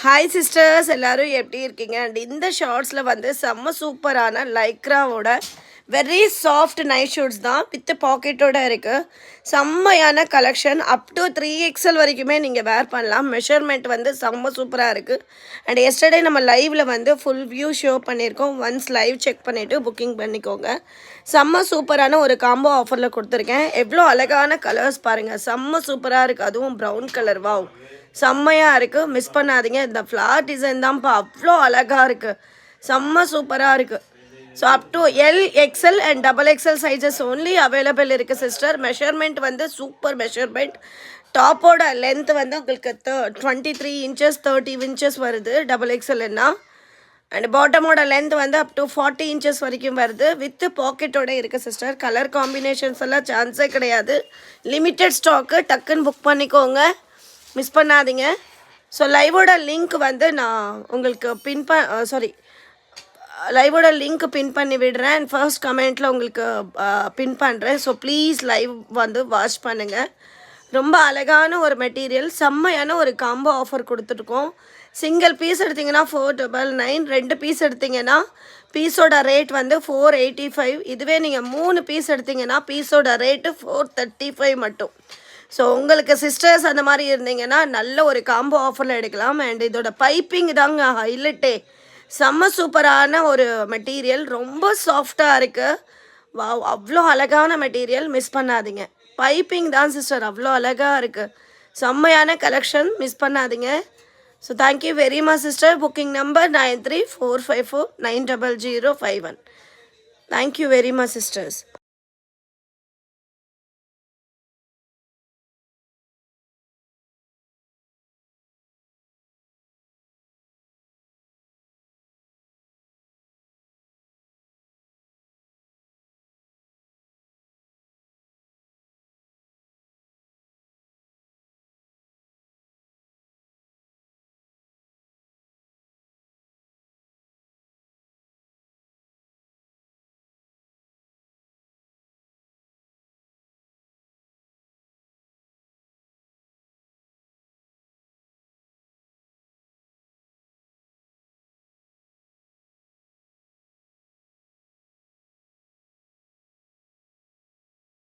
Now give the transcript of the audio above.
Hi sisters, எல்லோரும் எப்படி இருக்கீங்க? அண்ட் இந்த ஷார்ட்ஸில் வந்து செம்ம சூப்பரான லைக்ராவோட வெரி சாஃப்ட் நைட் ஷூட்ஸ் தான் வித் பாக்கெட்டோட இருக்குது. செம்மையான கலெக்ஷன். அப் டு 3XL வரைக்குமே நீங்கள் வேர் பண்ணலாம். மெஷர்மெண்ட் வந்து செம்ம சூப்பராக இருக்குது. அண்ட் எஸ்டர்டே நம்ம லைவில் வந்து ஃபுல் வியூ ஷோ பண்ணியிருக்கோம். ஒன்ஸ் லைவ் செக் பண்ணிவிட்டு புக்கிங் பண்ணிக்கோங்க. செம்ம சூப்பரான ஒரு காம்போ ஆஃபரில் கொடுத்துருக்கேன். எவ்வளோ அழகான கலர்ஸ் பாருங்கள், செம்ம சூப்பராக இருக்குது. அதுவும் ப்ரௌன் கலர், வாவ் செம்மையாக இருக்குது. மிஸ் பண்ணாதீங்க. இந்த ஃப்ளார் டிசைன் தான்ப்பா அவ்வளோ அழகாக இருக்குது, செம்ம சூப்பராக இருக்குது. So up to LXL and XXL sizes only available இருக்குது சிஸ்டர். மெஷர்மெண்ட் வந்து சூப்பர் மெஷர்மெண்ட். டாப்போட லென்த் வந்து உங்களுக்கு 23 இன்ச்சஸ் 30 இன்ச்சஸ் வருது XXLன்னா. அண்ட் பாட்டமோட லென்த் வந்து அப் டு 40 இன்ச்சஸ் வரைக்கும் வருது. வித் பாக்கெட்டோட இருக்குது சிஸ்டர். கலர் காம்பினேஷன்ஸ் எல்லாம் சான்ஸே கிடையாது. லிமிட்டட் ஸ்டாக்கு, டக்குன்னு புக் பண்ணிக்கோங்க, மிஸ் பண்ணாதீங்க. ஸோ லைவோட லிங்க் வந்து நான் உங்களுக்கு லைவோட லிங்க் பின் பண்ணி விடுறேன். அண்ட் ஃபர்ஸ்ட் கமெண்ட்டில் உங்களுக்கு பின் பண்ணுறேன். ஸோ ப்ளீஸ் லைவ் வந்து வாட்ச் பண்ணுங்கள். ரொம்ப அழகான ஒரு மெட்டீரியல், செம்மையான ஒரு காம்போ ஆஃபர் கொடுத்துருக்கோம். சிங்கிள் பீஸ் எடுத்திங்கன்னா 499, 2 பீஸ் எடுத்திங்கன்னா பீஸோட ரேட் வந்து 485. இதுவே நீங்கள் 3 பீஸ் எடுத்திங்கன்னா பீஸோட ரேட்டு 435 மட்டும். ஸோ உங்களுக்கு சிஸ்டர்ஸ் அந்த மாதிரி இருந்தீங்கன்னா நல்ல ஒரு காம்போ ஆஃபரில் எடுக்கலாம். அண்ட் இதோட பைப்பிங் தாங்க ஹைலைட்டே. செம்ம சூப்பரான ஒரு மெட்டீரியல், ரொம்ப சாஃப்டாக இருக்குது. அவ்வளோ அழகான மெட்டீரியல், மிஸ் பண்ணாதீங்க. பைப்பிங் தான் சிஸ்டர் அவ்வளோ அழகாக இருக்குது. செம்மையான கலெக்ஷன், மிஸ் பண்ணாதீங்க. So thank you very much sister. Booking number 9345490051. Thank you very much sisters.